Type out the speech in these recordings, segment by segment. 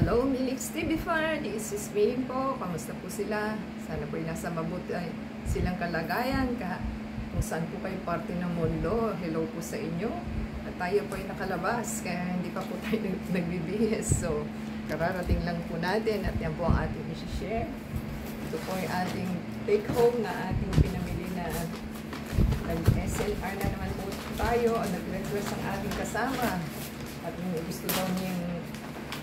Hello, Milix TV Fan! This is Ming po. Kamusta po sila? Sana po nasa mabuti silang kalagayan kung saan po kayo parte ng mundo. Hello po sa inyo. At tayo po ay nakalabas kaya hindi pa po tayo nagbibihis. So, kararating lang po natin at yan po ang ating isi-share. Ito po ay ating take home na ating pinamili na nag-SLR na naman po tayo. Nag-request ang ating kasama. At gusto daw niyang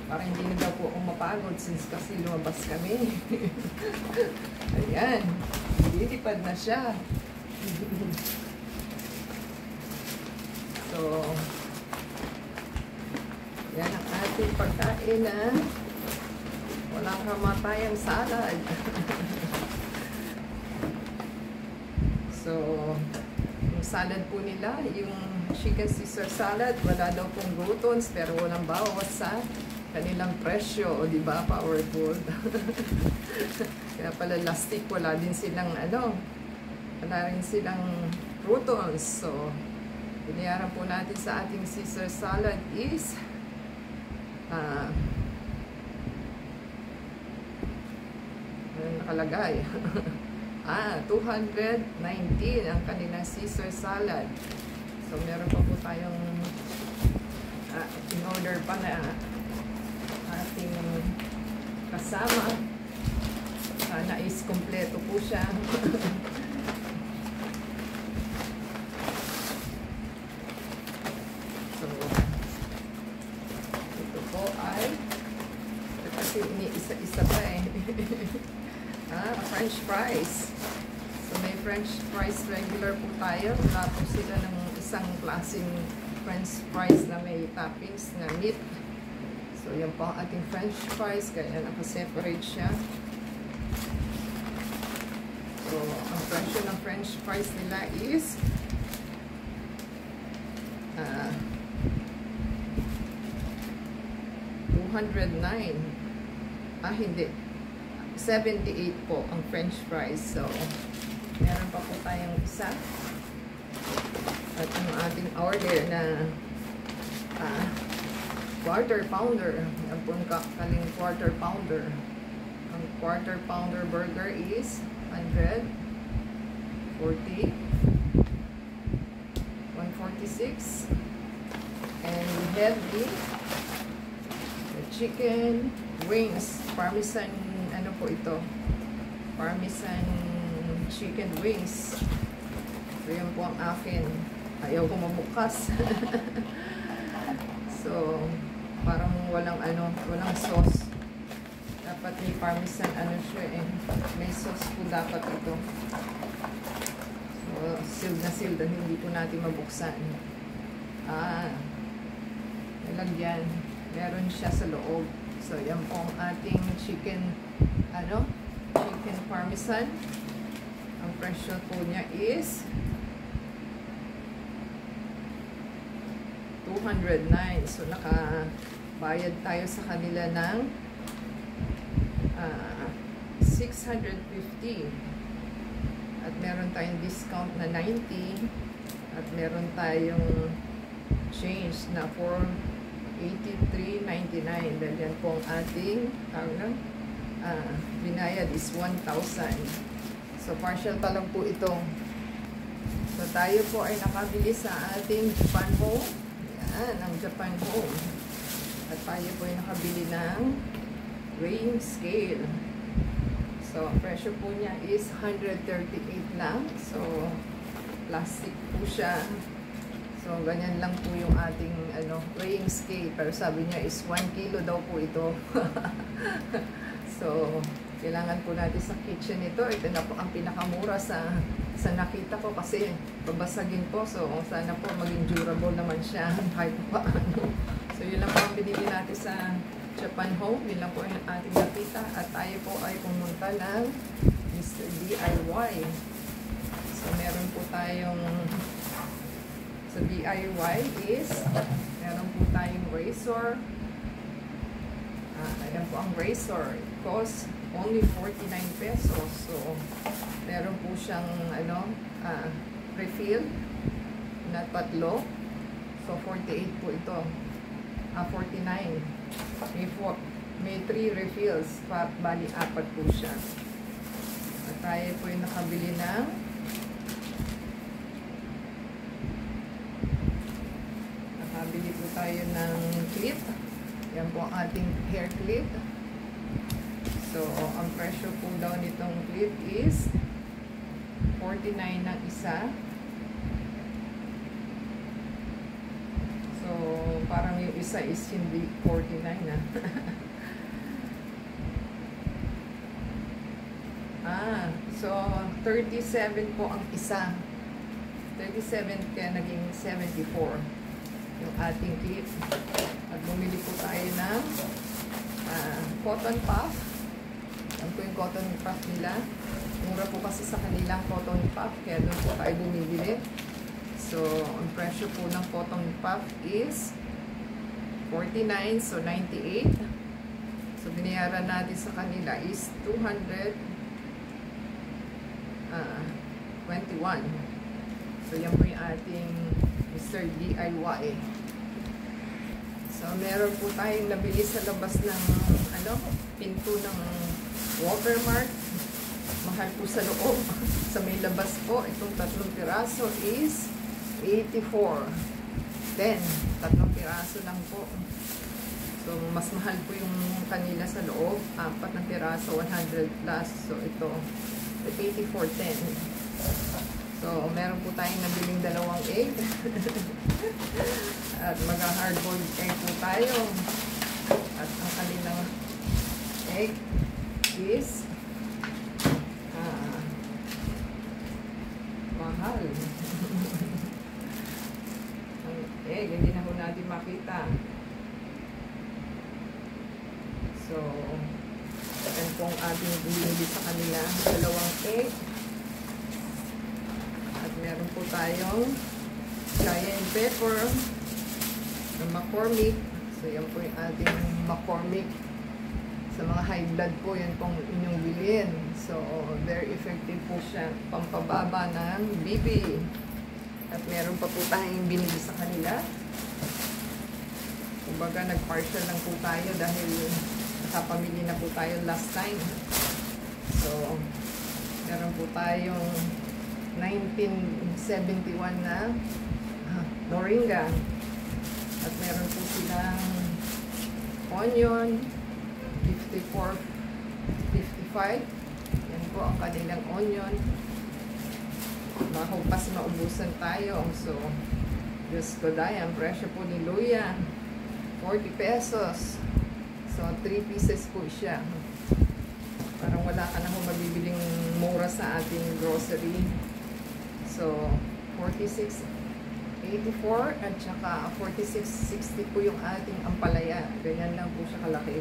parang hindi na daw po akong mapagod since kasi lumabas kami. Ayan. Lilipad na siya. So, yan ang ating pagkain na walang kamatayang salad. So, yung salad po nila, yung chicken Caesar salad, wala daw pong glutens pero walang bawas sa kanilang presyo, o di ba, powerful. Kaya pala lastik, wala din silang wala rin silang croutons. So, binayaran po natin sa ating Caesar salad is ano nakalagay? 219 ang kanilang Caesar salad. So, meron pa po tayong in order pa na ating kasama. Sana is kompleto po siya. So, ito po ay kasi iniisa-isa pa eh. French fries. So, may French fries regular po tayo. Wala po sila ng isang klaseng French fries na may toppings na meat. So, yan po ang ating French fries. Kaya naka-separate siya. So, ang presyo ng French fries nila is $209. Hindi. 78 po ang French fries. So, meron pa po tayong isa. At yung ating order na quarter pounder. Yan po ang kakaling quarter pounder. Ang quarter pounder burger is 146. And we have the chicken wings. Parmesan, ano po ito? Parmesan chicken wings. So, yan po ang akin. Ayaw ko mabukas. So, parang walang walang sauce. Dapat may parmesan siya eh. May sauce po dapat ito. So, sealed na sealed. Hindi po natin mabuksan. Nalagyan. Meron siya sa loob. So, yan po ang ating chicken chicken parmesan. Ang presyo po niya is $209. So, nakabayad tayo sa kanila ng $650. At meron tayong discount na $90. At meron tayong change na $483.99. Dahil yan po ang ating binayad is $1,000. So, partial pa lang po ito. So, tayo po ay nakabili sa ating Japan Home. Yan, ang Japan Home. At tayo po ay nakabili ng weighing scale. So, ang presyo po niya is $138 lang. So, plastic po siya. So, ganyan lang po yung ating weighing scale. Pero sabi niya is 1 kilo daw po ito. So, kailangan po natin sa kitchen ito. Ito na po ang pinakamura sa nakita ko kasi babasagin po. So, sana po maging durable naman siya kahit paano. So, yun lang po ang binili natin sa Japan Home. Yun lang po ang ating nakita. At tayo po ay pumunta ng Mr. DIY. So, meron po tayong sa DIY is meron po tayong razor. Ayan po ang razor. It costs only 49 pesos. So, meron po siyang refill na tatlo. So, 48 po ito. 49. May May 3 refills, bali 4 po siya. At tayo po yung nakabili ng po tayo ng clip. Yan po ang ating hair clip. So, ang presyo po daw nitong clip is 49 ng isa. So, parang yung isa is hindi 49 na. So 37 po ang isa. 37 kaya naging 74 yung ating clip. At bumili po tayo ng cotton puff. Yan po yung cotton puff nila. Mura po kasi sa kanilang cotton puff, kaya doon po tayo bumibili. So, ang presyo po ng cotton puff is 49, so 98. So, binayaran natin sa kanila is 221. So, yan po yung ating Mr. DIY. So, meron po tayong nabili sa labas ng pinto ng Watermark. Mahal po sa loob. Sa may labas po, itong 3 piraso is 84. 10. 3 piraso lang po. So, mas mahal po yung kanila sa loob. 4 na piraso, 100 plus. So, ito, 84.10. So, meron po tayong nabiling 2 egg. At mag-hardboiled egg po tayo. At ang kanilang egg is mahal. Ang egg, hindi na po natin makita. So, yan po ang ating binili sa kanila. 2 egg. At meron po tayong cayenne pepper na McCormick. So, yan po yung ating McCormick. Sa mga high blood po, yan pong inyong bilhin. So, very effective po siya. Pampababa ng BP. At meron pa po tayong binili sa kanila. Kumbaga, nag-partial lang po tayo dahil nakapamili na po tayo last time. So, meron po tayong 1971 na moringa. At meron po silang onion, 54, 55. Yan po ang kanilang onion. Bago pas maubusan tayo. So, Diyos ko dahil, ang presyo po ni luya, 40 pesos. So, 3 pieces po siya. Parang wala ka na kung mabibiling mura sa ating grocery. So, 46.84 at saka 46.60 po yung ating ampalaya. Ganyan lang po siya kalaki.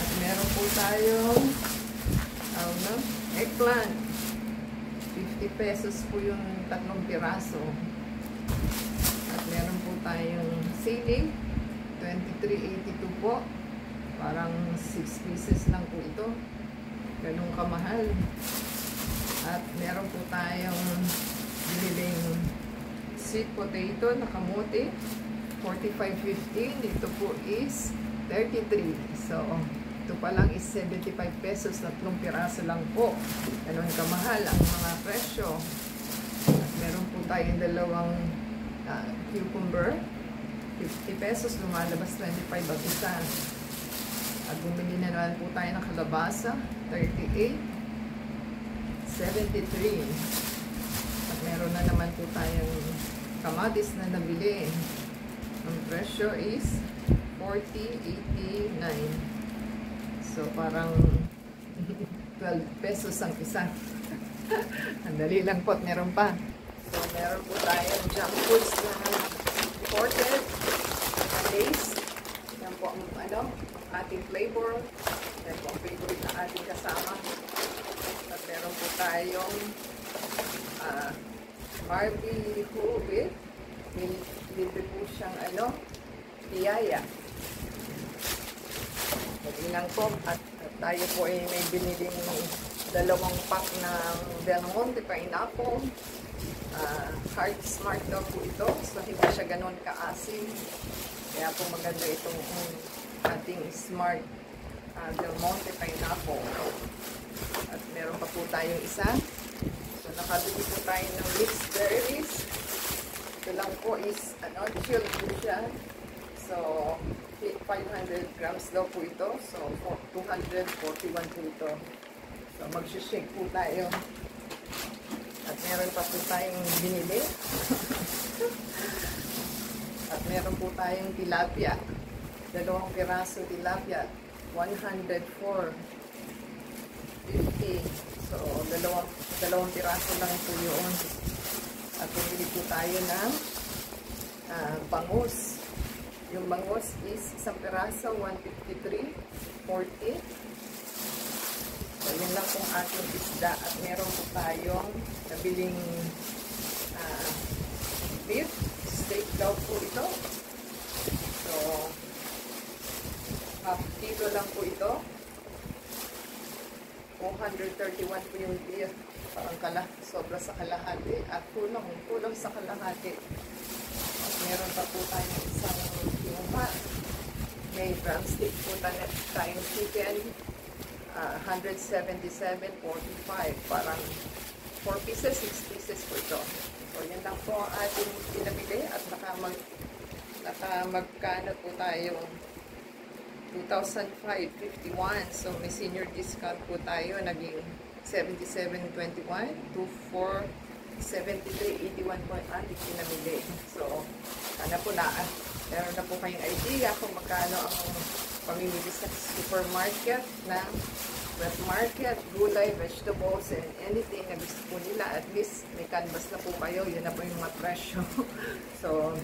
At meron po tayong eggplant. 50 pesos po yung 3 piraso. At meron po tayong sili. 23.82 po. Parang 6 pieces lang po ito. Ganun kamahal. At meron po tayong biniling sweet potato na kamote. 45.50. Dito po is 33. So, ito pa lang is 75 pesos. 3 piraso lang po. Ganun kamahal ang mga presyo. At meron po tayong 2 cucumber. 50 pesos. Lumalabas 25 ang isa. At bumili na naman po tayo ng kalabasa. 38. 73. At meron na naman po tayong kamatis na nabili. Ang presyo is 40.89. So, parang 12 pesos ang isa. Ang dali lang po at meron pa. So, meron po tayong junk foods na imported. Taste. Yan po ang ating flavor. Yan po ang favorite na ating kasama. At meron po tayong Barbie Hobbit. Libre po siyang piyaya. Mag-inang po. At tayo po ay may biniling 2 pack ng Del Monte Pineapple. Heart Smart daw po ito. So, hindi siya ganun kaasim. Kaya po maganda itong ating Smart Del Monte Pineapple. At meron pa po tayong isa. So, nakabili po tayo ng mixed berries. Ito lang po is, chilled po siya. So, 500 grams daw po ito. So, 241 po ito. So, mag-shake po tayo. At meron pa po tayong binili. At meron po tayong tilapia. 2 piraso tilapia. 104.50. So, dalawang piraso lang po yun. At pumili po tayo ng bangus. Yung bangus is 1 piraso, 153.40. So, yun lang pong ating isda. At meron po tayong nabiling beef. Steak daw po ito. So, half kilo lang po ito. 431 po yung beef. Parang sobra sa kalahati. At kulang sa kalahati. At meron pa po tayong isang kinuha. May drumstick po tayong chicken. 177.45. Parang 4 pieces, 6 pieces po ito. So, yan lang po ang ating pinabili. At nakamagkano po tayo 2,551. So, may senior discount po tayo. Naging 77.21 to 473.81 po ang ating pinabili. So, sana po meron na po kayong idea kung magkano ang pamimili sa supermarket na wet market, gulay, vegetables, and anything na gusto po nila. At least may canvas na po kayo. Yun na po yung mga presyo. So,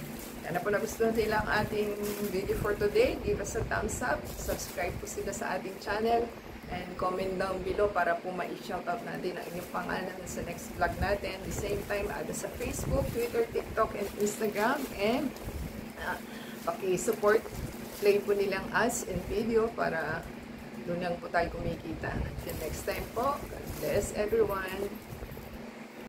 yan na po na gusto nila ang ating video for today. Give us a thumbs up. Subscribe po sila sa ating channel. And comment down below para po ma-shoutout natin ang inyong pangalan sa next vlog natin. At the same time, ada sa Facebook, Twitter, TikTok, and Instagram. And paki-support. Play po nilang ads and video para doon lang po tayo kumikita. Until next time po, God bless everyone.